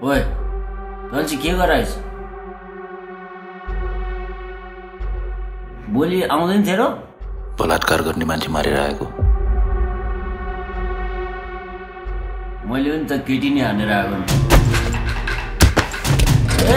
ओए तँ चाहिँ के गराइस? बोली आउँदैन थियो र? बलात्कार गर्ने मान्छे मारेर आएको। मैले पनि त केटी नै हानेर आएको नि। ए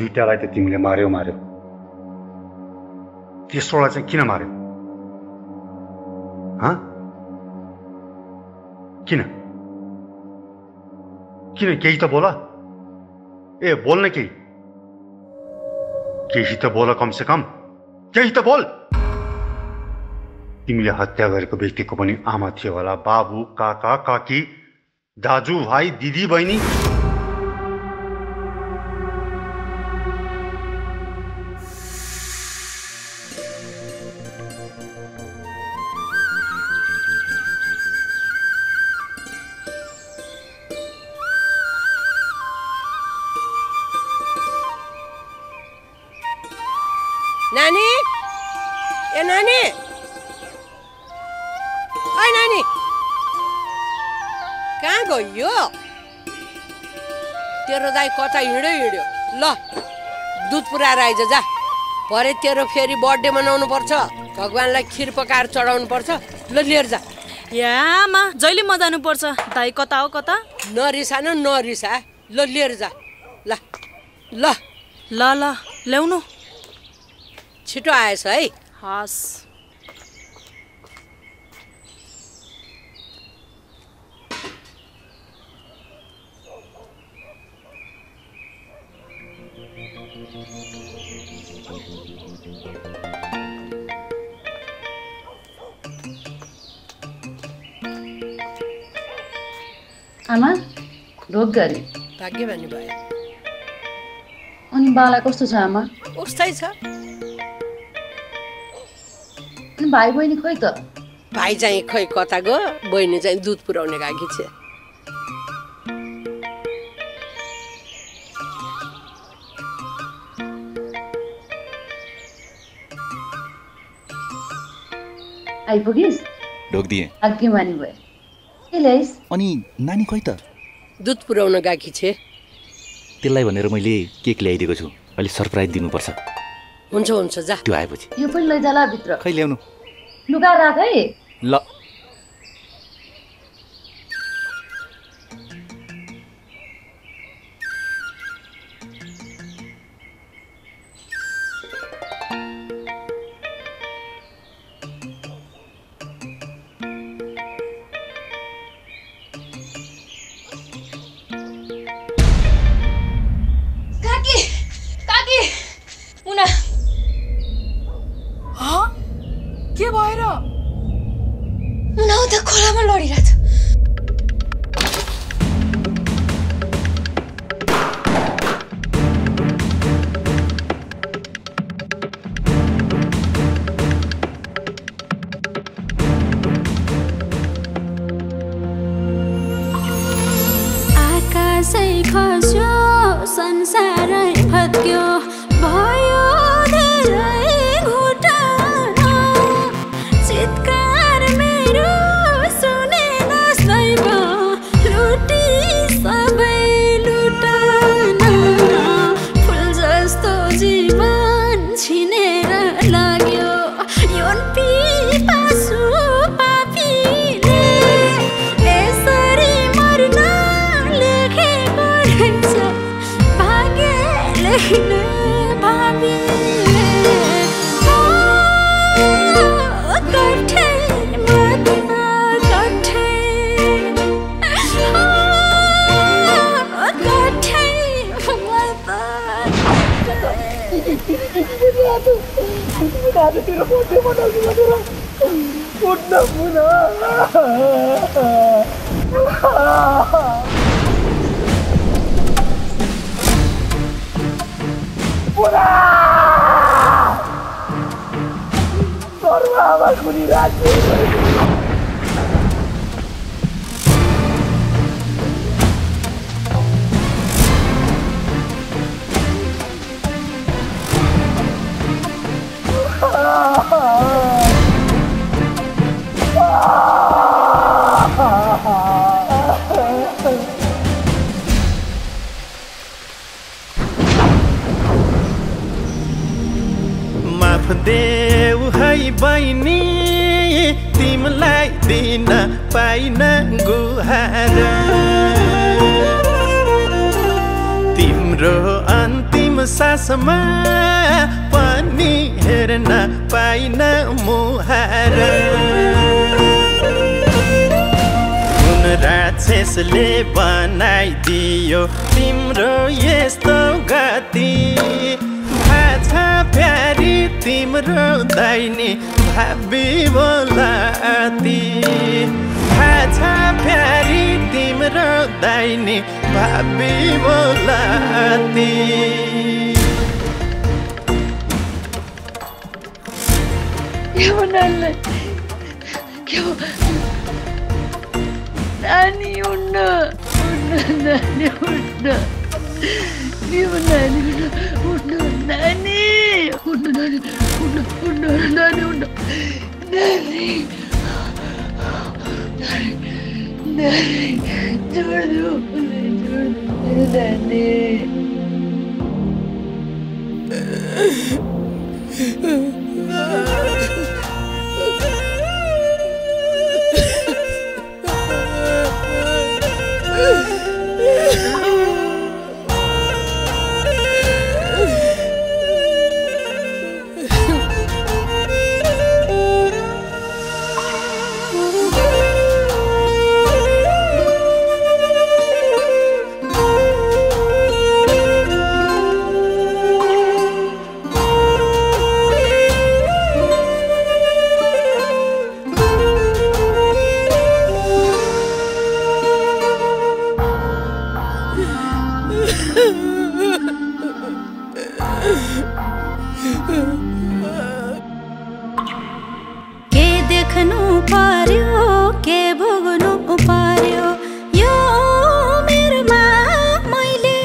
दुईटालाई त तिमीले मार्यो तेस्रोलाई चाहिँ किन मार्यो? हाँ? किन केही त बोला। ए बोल न केही त बोला, कम से कम केही त बोल। तिमीले हत्या गरेको व्यक्तिको पनि आमा थियो होला, बाबु, काका, काकी, दाजु, भाइ, दिदी, बहिनी। नानी, ए नानी, ओइ नानी, कहाँ गयो? तेरो दाइ कता हिँड्यो। ल दुध पुऱ्याएर आइज, जा। भरे तेरो फेरि बर्थडे मनाउनु पर्छ, भगवानलाई खिर पकाएर चढाउनु पर्छ। ल लिएर जा। या आमा, जहिले म जानु पर्छ? दाइ कता हो कता? नरिसा ल लिएर जा। ल ल ल ल ल्याउनु। छिटो आएछ है। हस्। आमा ढोक गरी भाग्यमानी भयो। अनि बाला कस्तो छ आमा? उस्तै छ। भाइ बहिनी खोइ त? भाइ चाहिँ खोइ कता गयो, बहिनी चाहिँ दुध पुर्याउने गएकी छ। आइपुगिस्? ढोक दिए। भाग्यमानी भयो। के ल्याइस्? अनि नानी खोइ त? दुध पुर्याउन गएकी छ। त्यसलाई भनेर मैले केक ल्याइदिएको छु, अहिले सरप्राइज दिनुपर्छ। हुन्छ जा। त्यो आएपछि यो पनि लैजाला भित्र। खै ल्याउनु? लुगा राख है। ल के भएर? मुना उता खोलामा लडिरहेछ। आकाशै खस्यो, संसारै फत्क्यो, भयो चित्कार मेरो सुनेन माफ देऊ है बहिनी तिमीलाई दिन पाइन गुहार तिम्रो अन्तिम सासमा पनि हेर्न पाइन मुहार कुन राक्षसले बनाइदियो तिम्रो यस्तो गति भाषा प्यारी तिम्रो दैनी भावी बोलाती भाषा प्यारी तिम्रो दैनी भावी बोलाती नानी उन्न नानी उन्न नानी उन्न नानी उन्न नानी उन्न उन्न नानी उन्न नानी नानी छोड़ दो नानी के देख्नु पर्यो के भोग्नु पर्यो यो मेरोमा मैले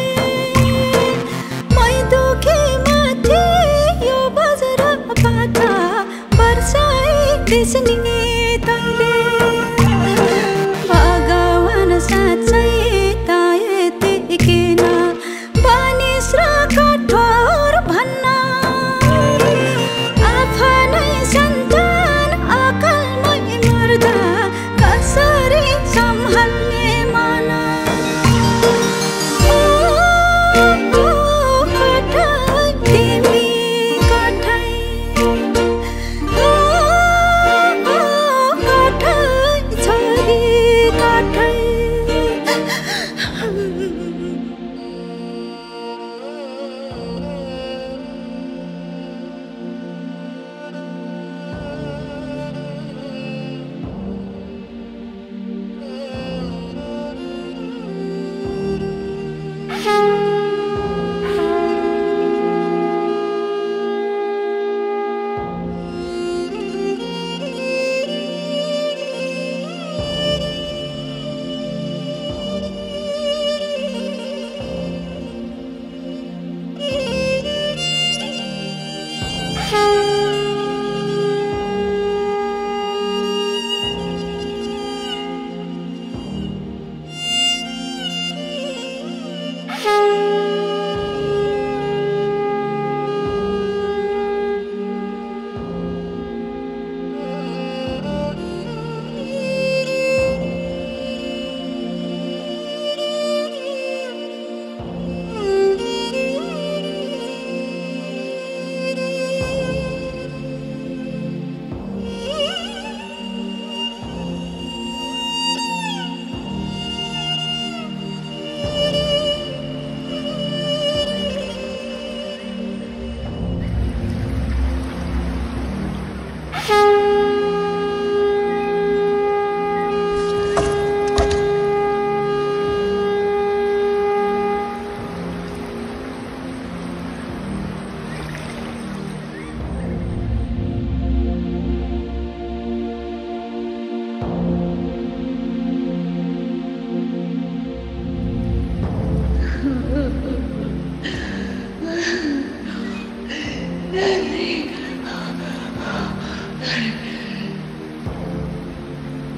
मै दुखी माथि यो बजार पाता वर्षाइदिस् नि तैले भगवान साँच्चै त यति किन बानिस र कठोर भन्न आफ्नै सन्तान अकालमै मर्दा कसरी सम्हाल्ने मन कठै तिमी कठै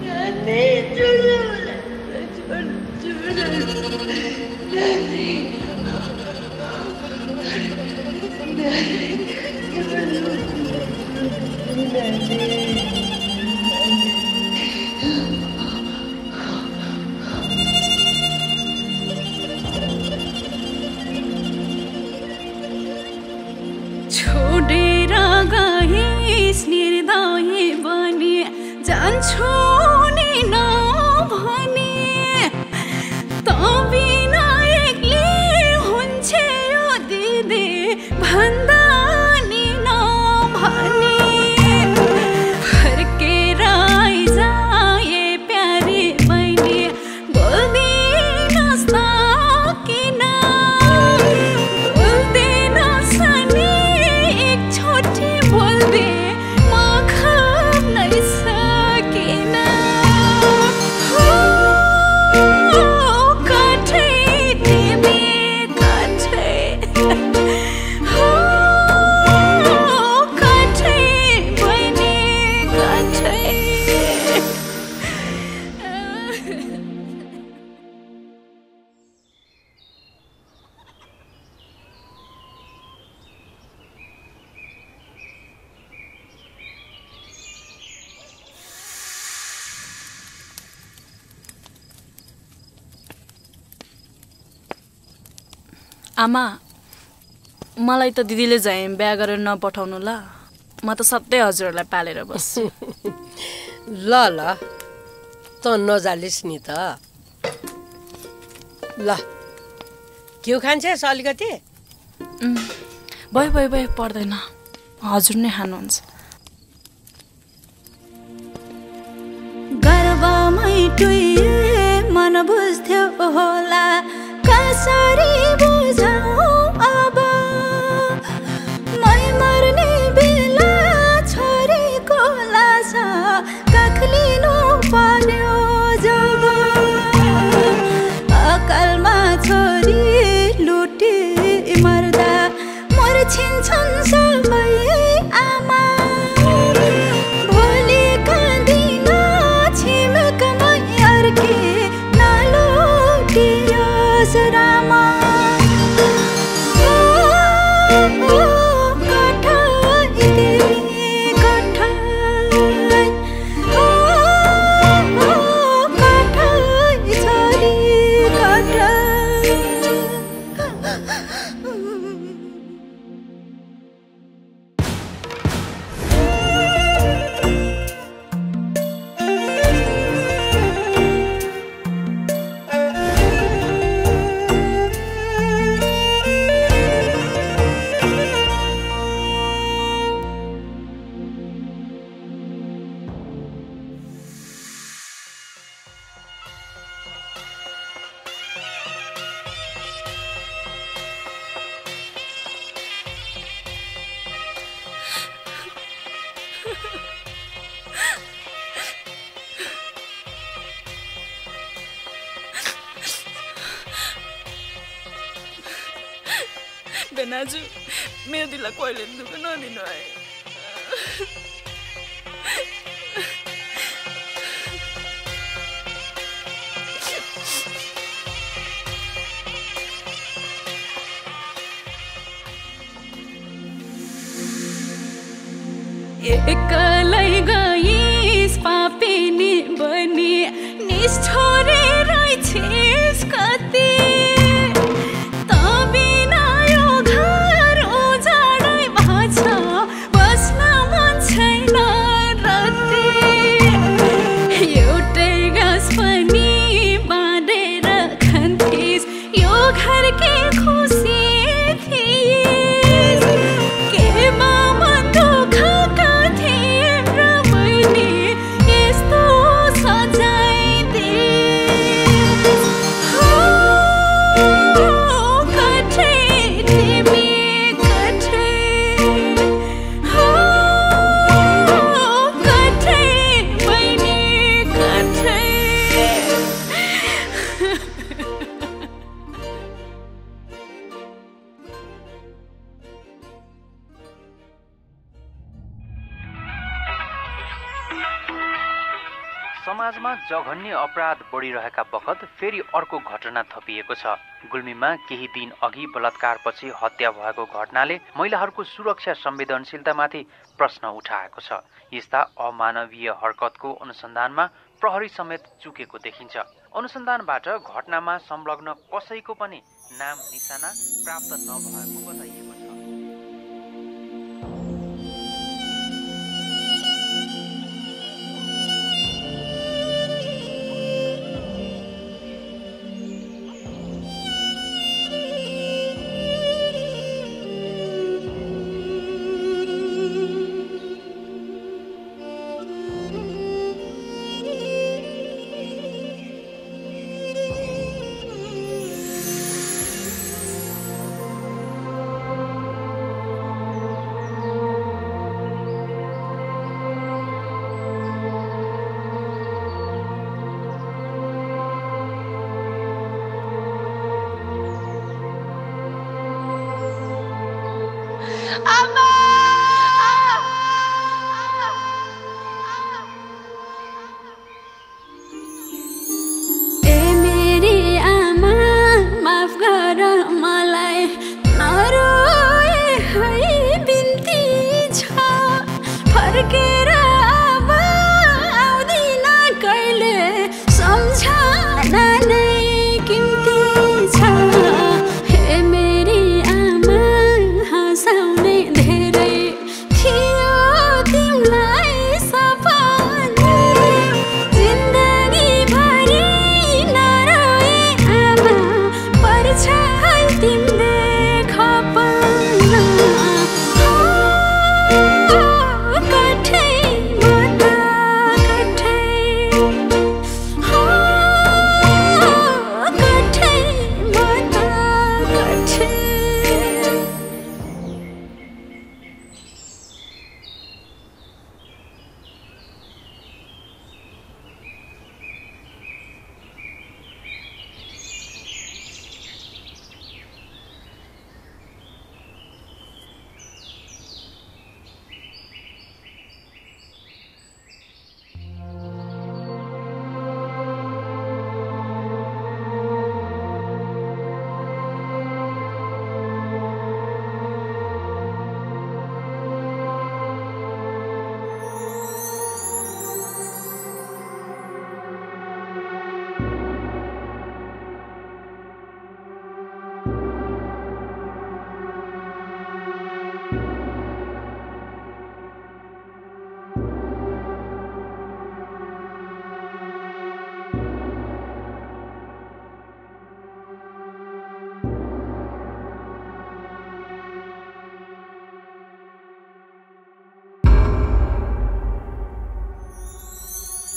नानी छोड्नु मलाई छोड्नु नानी छोडेर गइस् निर्दय बने जान्छु नि नभने त बिना एक्लै हुन्छ यो दिदी भन्दा नि नभने फर्केर आइजाए प्यारे बहिनी बोल्दिनस् त किन बोल्दिनस् नि एकचोटि बोल्दे म खप्नै सकिन कठै तिमी कठै कठै बहिनी कठै आमा मलाई त दिदीले झैँ बिहा गरेर नपठाउनु ल म त सधैँ हजुरहरूलाई पालेर बस्छु ल ल त नजालिस् नि त ल के खान्छस् अलिकति भयो भयो भयो पर्दैन हजुर नै खानुहुन्छ गर्वमै टुए मन बुझ्थ्यो होला कसरी बुझाऊ अब मै मर्ने बेला छोरीको लास काखलिनु पर्यो जब अकालमा छोरी लुटी मर्दा मर्छिन्छन् सबै आमा भोलिका दिन छिमेकमै अर्के नलुटियोस् रामा बेनाजु मेरो दिललाई कहिले दुःख नदिनु है एक्लै गइस् पापिनी बनी निष्ठुरी रहेछिस् कति समाजमा जघन्य अपराध बढिरहेका बखत फेरि अर्को घटना थपिएको छ। गुल्मीमा केही दिन अघि बलात्कारपछि हत्या भएको घटनाले महिलाहरूको सुरक्षा संवेदनशीलतामाथि प्रश्न उठाएको छ। यस्ता अमानवीय हरकतको अनुसन्धानमा प्रहरी समेत चुकेको देखिन्छ। अनुसन्धानबाट घटनामा संलग्न कसैको पनि नाम निशाना प्राप्त नभएको बताइएको छ।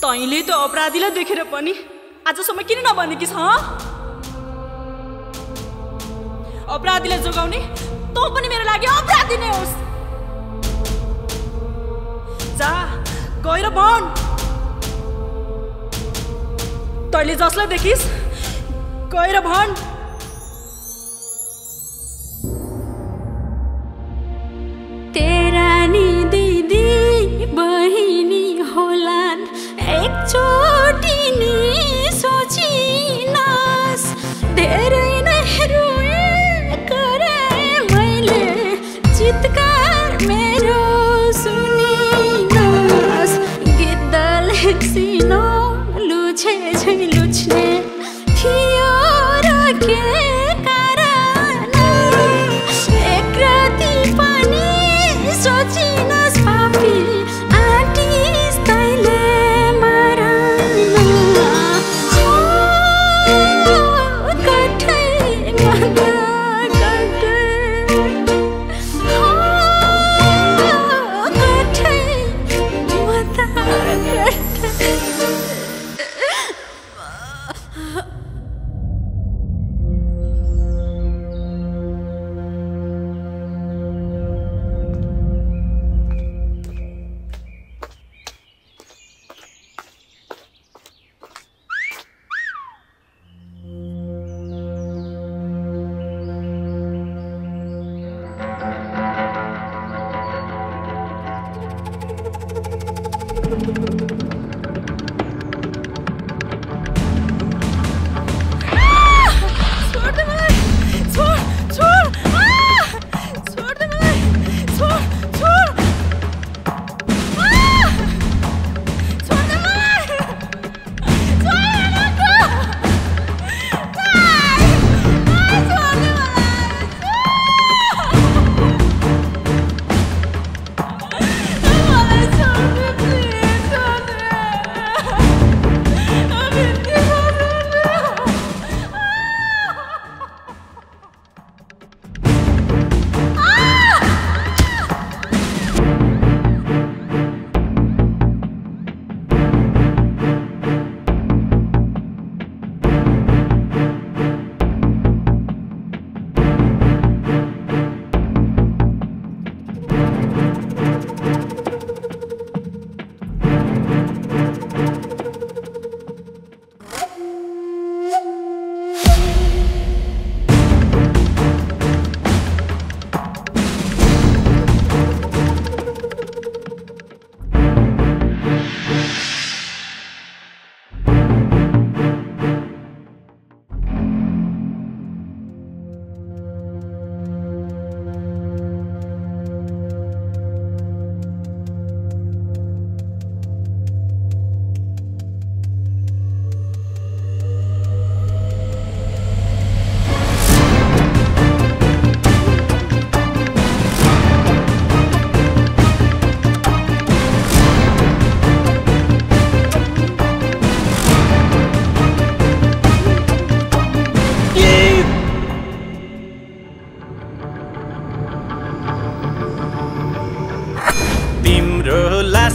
तैँले त्यो अपराधीलाई देखेर पनि आजसम्म किन नभनेकी छ? अपराधीलाई जोगाउने तँ पनि मेरो लागि अपराधी नै होस्। जा गएर भन्, तैँले जसलाई देखिस् गएर भन्। तेरा नि दिदी बहिनी होलान् एकचोटि नि सोचिनस्। धेरै नै रोए करे मैले चित्कार मेरो सुनिनस्। गिद्धले सिनो लुछे झै लुछ्ने थियो र के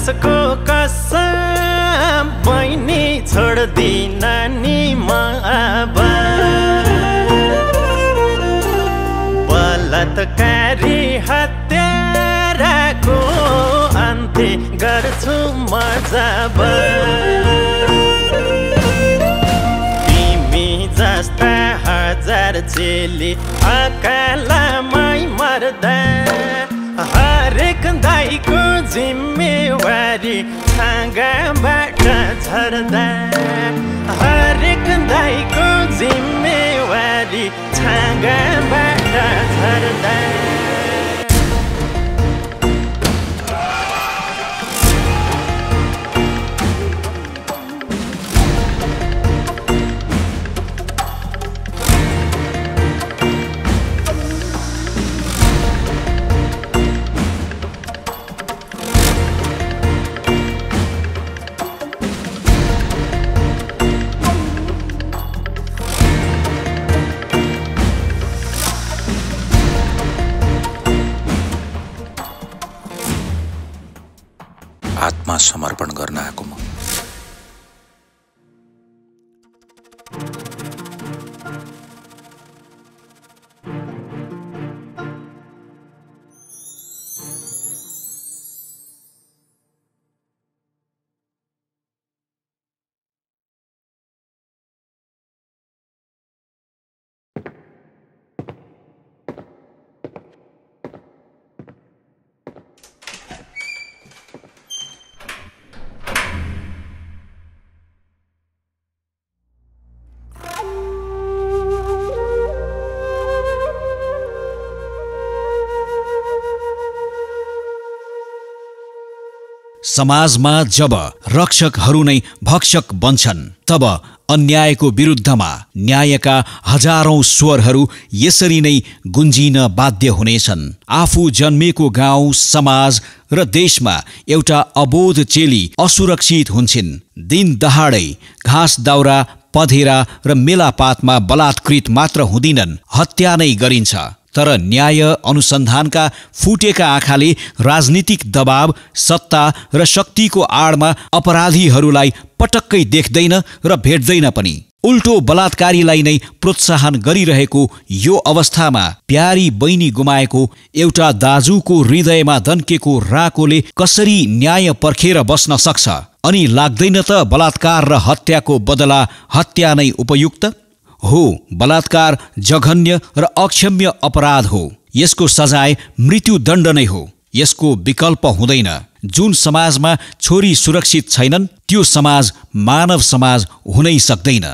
कसको कसम बहिनी छोड्दिन नि म अब बलात्कारी हत्याराको अन्त्य गर्छु म जब तिमी जस्ता हजार चेली अकालमै मर्दा हरेक दाइको जिम्मेवारी छाँगाबाट झर्दा हरेक दाइको जिम्मेवारी छाँगाबाट झर्दा आत्मा समर्पण गर्न आएको म समाजमा जब रक्षकहरू नै भक्षक बन्छन् तब अन्यायको विरुद्धमा न्यायका हजारौं स्वरहरू यसरी नै गुन्जिन बाध्य हुनेछन्। आफू जन्मेको गाउँ, समाज र देशमा एउटा अबोध चेली असुरक्षित हुन्छन्। दिन दहाडै घाँस दाउरा, पधेरा र मेलापातमा बलात्कृत मात्र हुँदिनन्, हत्या नै गरिन्छ। तर न्याय अनुसन्धानका फुटेका आँखाले राजनीतिक दबाव, सत्ता र शक्तिको आडमा अपराधीहरूलाई पटक्कै देख्दैन र भेट्दैन पनि। उल्टो बलात्कारीलाई नै प्रोत्साहन गरिरहेको यो अवस्थामा प्यारी बहिनी गुमाएको एउटा दाजुको हृदयमा दन्केको राकोले कसरी न्याय पर्खेर बस्न सक्छ? अनि लाग्दैन त बलात्कार र हत्याको बदला हत्या नै उपयुक्त हो? बलात्कार जघन्य र अक्षम्य अपराध हो। यसको सजाय मृत्युदण्ड नै हो। यसको विकल्प हुँदैन। जुन समाजमा छोरी सुरक्षित छैनन् त्यो समाज मानव समाज हुनै सक्दैन।